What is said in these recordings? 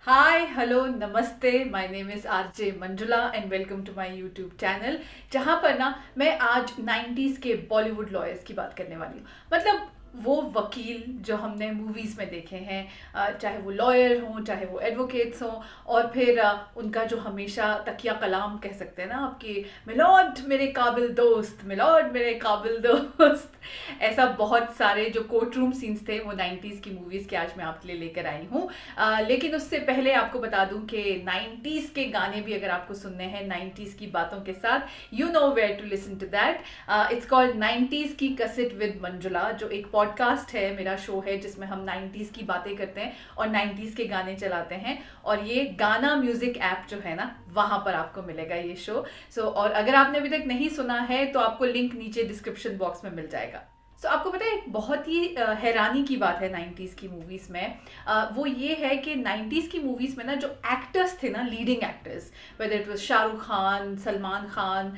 हाय hello नमस्ते, my name is RJ Manjula and welcome to my YouTube channel, जहाँ पर ना मैं आज 90s के बॉलीवुड लॉयर्स की बात करने वाली हूँ। मतलब वो वकील जो हमने मूवीज़ में देखे हैं, चाहे वो लॉयर हों चाहे वो एडवोकेट्स हों, और फिर उनका जो हमेशा तकिया कलाम कह सकते हैं ना आपकी, मिलॉर्ड मेरे काबिल दोस्त, मिलॉर्ड मेरे काबिल दोस्त। ऐसा बहुत सारे जो कोर्ट रूम सीन्स थे वो 90s की मूवीज़ के आज मैं आपके लिए लेकर आई हूँ। लेकिन उससे पहले आपको बता दूं कि 90s के गाने भी अगर आपको सुनने हैं 90s की बातों के साथ, you know where to listen to that. It's called 90s की कसेट विद मंजुला, जो एक पॉडकास्ट है, मेरा शो है जिसमें हम 90s की बातें करते हैं और 90s के गाने चलाते हैं। और ये गाना म्यूजिक ऐप जो है ना, वहाँ पर आपको मिलेगा ये शो। और अगर आपने अभी तक नहीं सुना है तो आपको लिंक नीचे डिस्क्रिप्शन बॉक्स में मिल जाएगा। आपको पता है एक बहुत ही हैरानी की बात है 90s की मूवीज़ में, वो ये है कि 90s की मूवीज़ में ना जो एक्टर्स थे ना, leading actors, whether it was Shahrukh Khan, Salman Khan,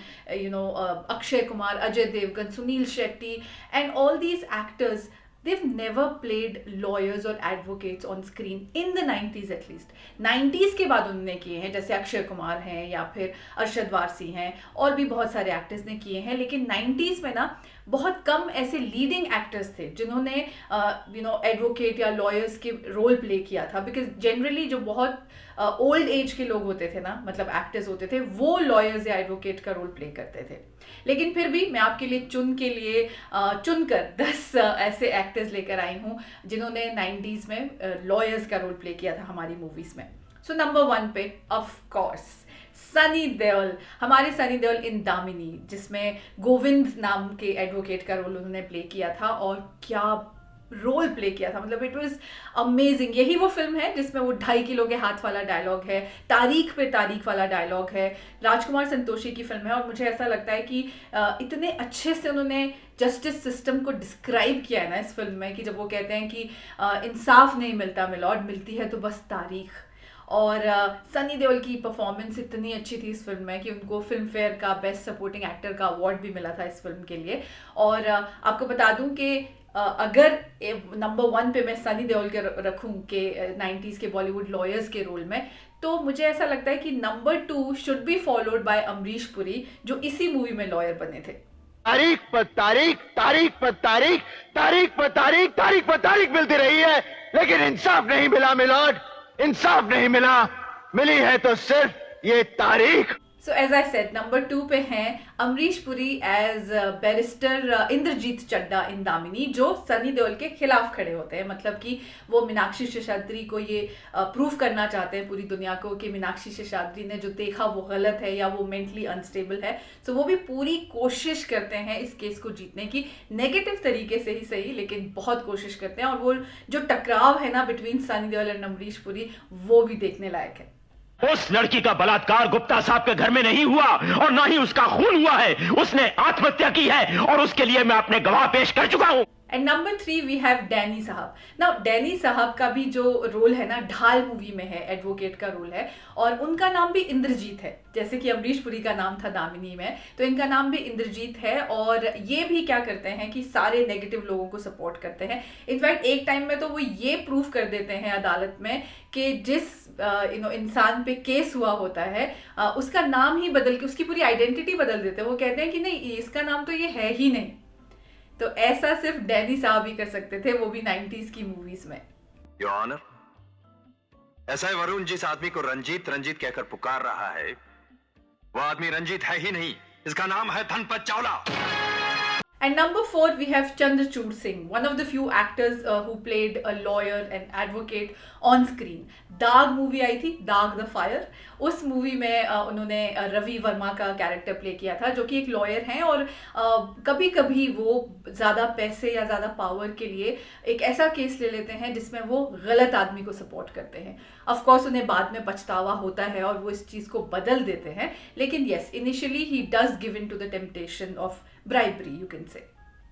Akshay Kumar, Ajay Devgan, Sunil Shetty and all these actors, they've never played lawyers or advocates on screen in the 90s at least। 90s के बाद उन्होंने किए हैं, जैसे अक्षय कुमार हैं या फिर अरशद वारसी हैं, और भी बहुत सारे एक्टर्स ने किए हैं। लेकिन 90s में ना बहुत कम ऐसे लीडिंग एक्टर्स थे जिन्होंने एडवोकेट या लॉयर्स के रोल प्ले किया था, बिकॉज जनरली जो बहुत ओल्ड एज के लोग होते थे ना, मतलब एक्टर्स होते थे, वो लॉयर्स या एडवोकेट का रोल प्ले करते थे। लेकिन फिर भी मैं आपके लिए चुनकर 10 ऐसे एक्टर्स लेकर आई हूँ जिन्होंने 90s में लॉयर्स का रोल प्ले किया था हमारी मूवीज में। नंबर 1 पे ऑफ कोर्स सनी देओल, हमारे सनी देओल इन दामिनी, जिसमें गोविंद नाम के एडवोकेट का रोल उन्होंने प्ले किया था, और क्या रोल प्ले किया था, मतलब इट वाज अमेजिंग। यही वो फिल्म है जिसमें वो 2.5 किलो के हाथ वाला डायलॉग है, तारीख पे तारीख वाला डायलॉग है, राजकुमार संतोषी की फिल्म है। और मुझे ऐसा लगता है कि इतने अच्छे से उन्होंने जस्टिस सिस्टम को डिस्क्राइब किया है ना इस फिल्म में, कि जब वो कहते हैं कि इंसाफ नहीं मिलता मिलॉर्ड, मिलती है तो बस तारीख। और सनी देओल की परफॉर्मेंस इतनी अच्छी थी इस फिल्म में कि उनको फिल्म फेयर का बेस्ट सपोर्टिंग एक्टर का अवार्ड भी मिला था इस फिल्म के लिए। और आपको बता दूं कि अगर नंबर 1 पे मैं सनी देओल के रखूं के 90s के बॉलीवुड लॉयर्स के रोल में, तो मुझे ऐसा लगता है कि number 2 should be followed by Amrish Puri, जो इसी मूवी में लॉयर बने थे। तारीख पर तारीख, तारीख पर तारीख, तारीख पर तारीख, तारीख पर तारीख मिलती रही है, लेकिन इंसाफ नहीं मिला मिलॉर्ड, इंसाफ नहीं मिला। मिली है तो सिर्फ ये तारीख। एज आई सेड, नंबर 2 पे हैं अमरीश पुरी एज बैरिस्टर इंद्रजीत चड्डा इन दामिनी, जो सनी देओल के खिलाफ खड़े होते हैं। मतलब कि वो मीनाक्षी शेषाद्री को ये प्रूव करना चाहते हैं पूरी दुनिया को कि मीनाक्षी शेषाद्री ने जो देखा वो गलत है या वो मेंटली अनस्टेबल है। वो भी पूरी कोशिश करते हैं इस केस को जीतने की, नेगेटिव तरीके से ही सही, लेकिन बहुत कोशिश करते हैं। और वो जो टकराव है ना बिटवीन सनी देओल एंड अमरीश पुरी, वो भी देखने लायक है। उस लड़की का बलात्कार गुप्ता साहब के घर में नहीं हुआ और ना ही उसका खून हुआ है, उसने आत्महत्या की है, और उसके लिए मैं अपने गवाह पेश कर चुका हूं। And number 3 we have Danny साहब। नाउ डैनी साहब का भी जो रोल है ना, ढाल मूवी में है, एडवोकेट का रोल है, और उनका नाम भी इंद्रजीत है, जैसे कि अमरीश पुरी का नाम था दामिनी में, तो इनका नाम भी इंद्रजीत है। और ये भी क्या करते हैं कि सारे नेगेटिव लोगों को सपोर्ट करते हैं। इनफैक्ट एक टाइम में तो वो ये प्रूव कर देते हैं अदालत में कि जिस इंसान पे केस हुआ होता है उसका नाम ही बदल के उसकी पूरी आइडेंटिटी बदल देते हैं। वो कहते हैं कि नहीं, इसका नाम तो ये है ही नहीं। तो ऐसा सिर्फ डैनी साहब ही कर सकते थे, वो भी 90s की मूवीज में। योर ऑनर, ऐसा है वरुण जिस आदमी को रंजीत रंजीत कहकर पुकार रहा है, वो आदमी रंजीत है ही नहीं, इसका नाम है Dhanpat Chawla. And number 4 we have Chandrachud Singh, one of the few actors who played a lawyer and advocate on screen। दाग मूवी आई थी, दाग द फायर, उस मूवी में उन्होंने रवि वर्मा का कैरेक्टर प्ले किया था, जो कि एक लॉयर हैं, और कभी कभी वो ज़्यादा पैसे या ज़्यादा पावर के लिए एक ऐसा केस ले लेते हैं जिसमें वो गलत आदमी को सपोर्ट करते हैं। ऑफ कोर्स उन्हें बाद में पछतावा होता है और वो इस चीज़ को बदल देते हैं, लेकिन yes, initially he does give in to the temptation of bribery, you can say.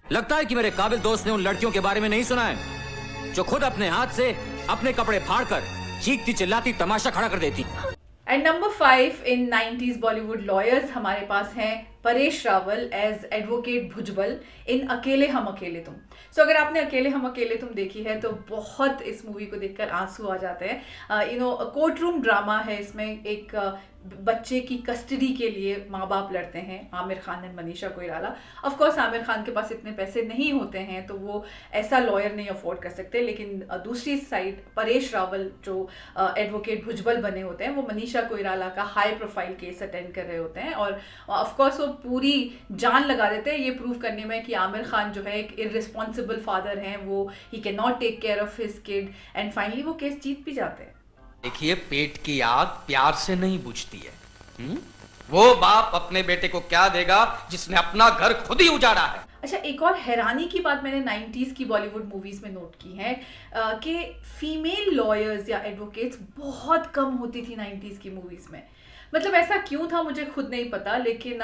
लगता है कि मेरे काबिल दोस्त ने उन लड़कियों के बारे में नहीं सुना है जो खुद अपने हाथ से अपने कपड़े फाड़कर चीखती चिल्लाती तमाशा खड़ा कर देती। And number 5 in 90s Bollywood lawyers हमारे पास हैं परेश रावल एज एडवोकेट भुजबल इन अकेले हम अकेले तुम। सो अगर आपने अकेले हम अकेले तुम देखी है तो बहुत इस मूवी को देखकर आंसू आ जाते हैं। कोर्ट रूम ड्रामा है। इसमें एक बच्चे की कस्टडी के लिए माँ बाप लड़ते हैं, Aamir Khan and Manisha Koirala. Of course Aamir Khan के पास इतने पैसे नहीं होते हैं तो वो ऐसा लॉयर नहीं अफोर्ड कर सकते, लेकिन दूसरी साइड परेश रावल जो एडवोकेट भुजबल बने होते हैं वो मनीषा कोइराला का हाई प्रोफाइल केस अटेंड कर रहे होते हैं और ऑफ कोर्स वो पूरी जान लगा देते हैं ये प्रूव करने में कि आमिर खान जो है एक इररिस्पॉन्सिबल फादर हैं, वो he can not take care of his kid and finally वो केस जीत भी जाते हैं। देखिए, पेट की आग प्यार से नहीं बुझती है। वो बाप अपने बेटे को क्या देगा जिसने अपना घर खुद ही उजाड़ा है। अच्छा, एक और हैरानी की बात मैंने 90s की बॉलीवुड मूवीज में नोट की है कि फीमेल लॉयर्स या एडवोकेट्स बहुत कम होती थी 90s की मूवीज में। मतलब ऐसा क्यों था मुझे खुद नहीं पता, लेकिन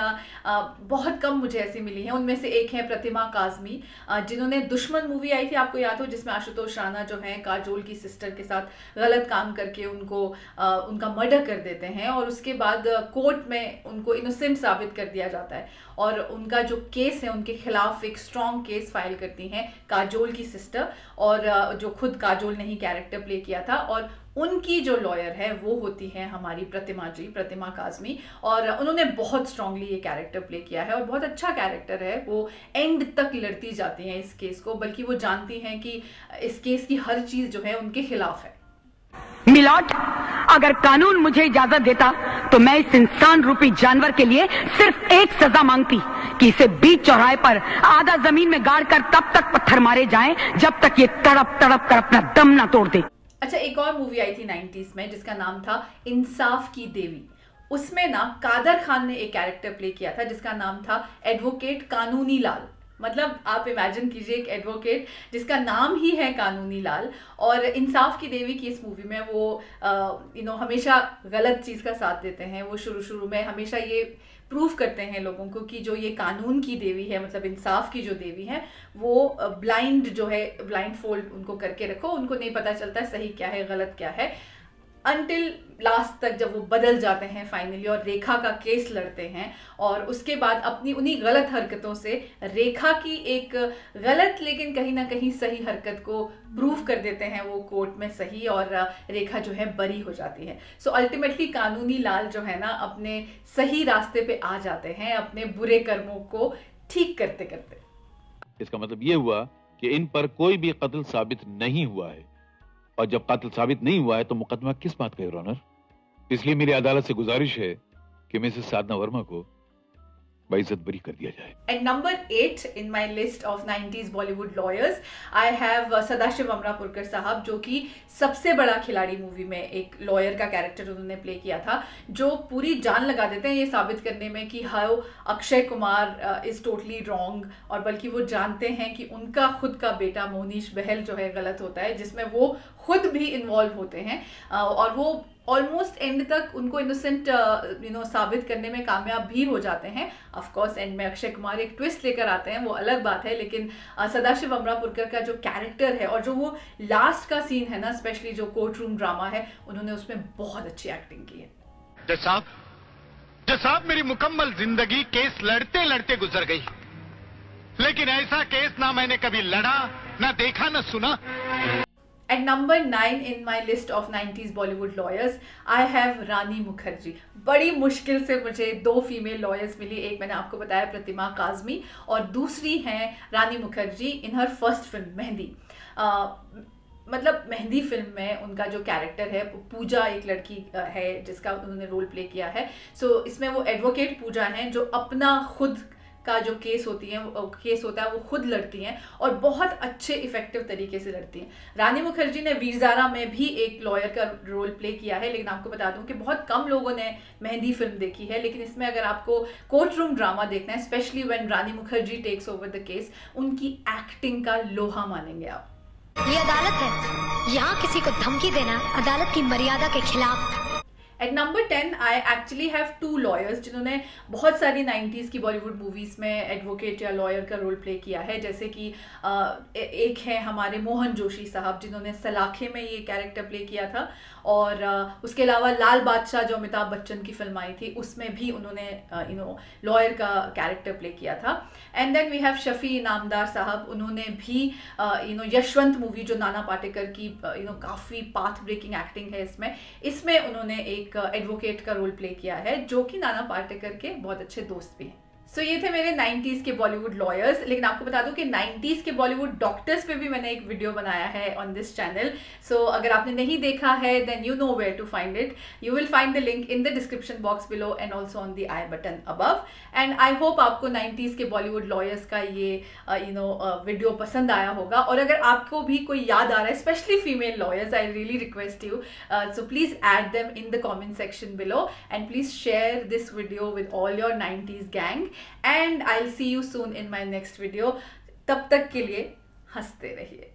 बहुत कम मुझे ऐसी मिली हैं। उनमें से एक है प्रतिमा काज़मी, जिन्होंने दुश्मन मूवी आई थी, आपको याद हो, जिसमें आशुतोष राणा जो है काजोल की सिस्टर के साथ गलत काम करके उनको उनका मर्डर कर देते हैं और उसके बाद कोर्ट में उनको इनोसेंट साबित कर दिया जाता है और उनका जो केस है उनके खिलाफ एक स्ट्रॉन्ग केस फाइल करती हैं काजोल की सिस्टर, और जो खुद काजोल ने ही कैरेक्टर प्ले किया था, और उनकी जो लॉयर है वो होती है हमारी प्रतिमा काज़मी, और उन्होंने बहुत स्ट्रांगली ये कैरेक्टर प्ले किया है और बहुत अच्छा कैरेक्टर है। वो एंड तक लड़ती जाती हैं इस केस को, बल्कि वो जानती हैं कि इस केस की हर चीज जो है उनके खिलाफ है। मिलॉर्ड, अगर कानून मुझे इजाजत देता तो मैं इस इंसान रूपी जानवर के लिए सिर्फ एक सजा मांगती कि इसे बीच चौराहे पर आधा जमीन में गाड़ कर तब तक पत्थर मारे जाएं जब तक ये तड़प तड़प कर अपना दम ना तोड़ दे। अच्छा, एक और मूवी आई थी 90s में जिसका नाम था इंसाफ की देवी। उसमें ना कादर खान ने एक कैरेक्टर प्ले किया था जिसका नाम था एडवोकेट कानूनी लाल। मतलब आप इमेजिन कीजिए एक एडवोकेट जिसका नाम ही है कानूनी लाल, और इंसाफ की देवी की इस मूवी में वो हमेशा गलत चीज़ का साथ देते हैं। वो शुरू में हमेशा ये प्रूव करते हैं लोगों को कि जो ये कानून की देवी है, मतलब इंसाफ की जो देवी है, वो ब्लाइंड जो है, ब्लाइंड फोल्ड उनको करके रखो, उनको नहीं पता चलता सही क्या है गलत क्या है, अनटिल लास्ट तक जब वो बदल जाते हैं फाइनली और रेखा का केस लड़ते हैं, और उसके बाद अपनी उन्हीं गलत हरकतों से रेखा की एक गलत लेकिन कहीं ना कहीं सही हरकत को प्रूव कर देते हैं वो कोर्ट में सही, और रेखा जो है बरी हो जाती है। सो अल्टीमेटली कानूनी लाल जो है ना अपने सही रास्ते पे आ जाते हैं अपने बुरे कर्मों को ठीक करते करते। इसका मतलब ये हुआ कि इन पर कोई भी कत्ल साबित नहीं हुआ है, और जब कत्ल साबित नहीं हुआ है तो मुकदमा किस बात का है, योर ऑनर? इसलिए मेरी अदालत से गुजारिश है कि मिसेस साधना वर्मा को बाइज्जत बरी कर दिया जाए। And number 8 in my list of 90s Bollywood lawyers I have Sadashiv Amrapurkar साहब, जो कि सबसे बड़ा खिलाड़ी मूवी में एक लॉयर का कैरेक्टर उन्होंने प्ले किया था, जो पूरी जान लगा देते हैं ये साबित करने में कि how Akshay Kumar is totally wrong, और बल्कि वो जानते हैं कि उनका खुद का बेटा मोनीश बहल जो है गलत होता है, जिसमें वो खुद भी इन्वॉल्व होते हैं, और वो ऑलमोस्ट एंड तक उनको इनोसेंट साबित करने में कामयाब भी हो जाते हैं। ऑफ कोर्स एंड में अक्षय कुमार एक ट्विस्ट लेकर आते हैं, वो अलग बात है, लेकिन सदाशिव अमरापुरकर का जो कैरेक्टर है और जो वो लास्ट का सीन है ना, स्पेशली जो कोर्ट रूम ड्रामा है, उन्होंने उसमें बहुत अच्छी एक्टिंग की है। जज साहब, मेरी मुकम्मल जिंदगी केस लड़ते लड़ते गुजर गई, लेकिन ऐसा केस ना मैंने कभी लड़ा, ना देखा, ना सुना। At number 9 in my list of 90s Bollywood lawyers, I have रानी मुखर्जी। बड़ी मुश्किल से मुझे 2 फीमेल लॉयर्स मिली, एक मैंने आपको बताया प्रतिमा काज़मी, और दूसरी हैं रानी मुखर्जी इन हर फर्स्ट फिल्म मेहंदी। मतलब मेहंदी फिल्म में उनका जो कैरेक्टर है, पूजा एक लड़की है जिसका उन्होंने रोल प्ले किया है। सो इसमें वो एडवोकेट पूजा हैं जो अपना खुद का जो केस होता है वो खुद लड़ती हैं और बहुत अच्छे इफेक्टिव तरीके से लड़ती हैं। रानी मुखर्जी ने वीरजारा में भी एक लॉयर का रोल प्ले किया है, लेकिन आपको बता दूं कि बहुत कम लोगों ने मेहंदी फिल्म देखी है, लेकिन इसमें अगर आपको कोर्ट रूम ड्रामा देखना है, specially when Rani Mukherjee takes over the case, उनकी एक्टिंग का लोहा मानेंगे आप। ये अदालत है, यहाँ किसी को धमकी देना अदालत की मर्यादा के खिलाफ। At number 10 I actually have 2 lawyers जिन्होंने बहुत सारी 90s की बॉलीवुड मूवीज़ में एडवोकेट या लॉयर का रोल प्ले किया है, जैसे कि एक है हमारे मोहन जोशी साहब जिन्होंने सलाखे में ये कैरेक्टर प्ले किया था, और उसके अलावा लाल बादशाह जो अमिताभ बच्चन की फिल्म आई थी उसमें भी उन्होंने लॉयर का कैरेक्टर प्ले किया था। And then we have Shafi Inamdar साहब, उन्होंने भी यशवंत मूवी जो नाना पाटेकर की काफ़ी पाथ ब्रेकिंग एक्टिंग है इसमें उन्होंने एक एडवोकेट का रोल प्ले किया है जो कि नाना पाटेकर के बहुत अच्छे दोस्त भी हैं। सो ये थे मेरे 90s के बॉलीवुड लॉयर्स। लेकिन आपको बता दूं कि 90s के बॉलीवुड डॉक्टर्स पे भी मैंने एक वीडियो बनाया है ऑन दिस चैनल। सो अगर आपने नहीं देखा है then you know where to find it. You will find the link in the description box below and also on the I button above. And I hope आपको 90s के Bollywood lawyers का ये video पसंद आया होगा, और अगर आपको भी कोई याद आ रहा है specially female lawyers, I really request you so please add them in the comment section below and please share this video with all your 90s gang. And I'll see you soon in my next video. तब तक के लिए हंसते रहिए।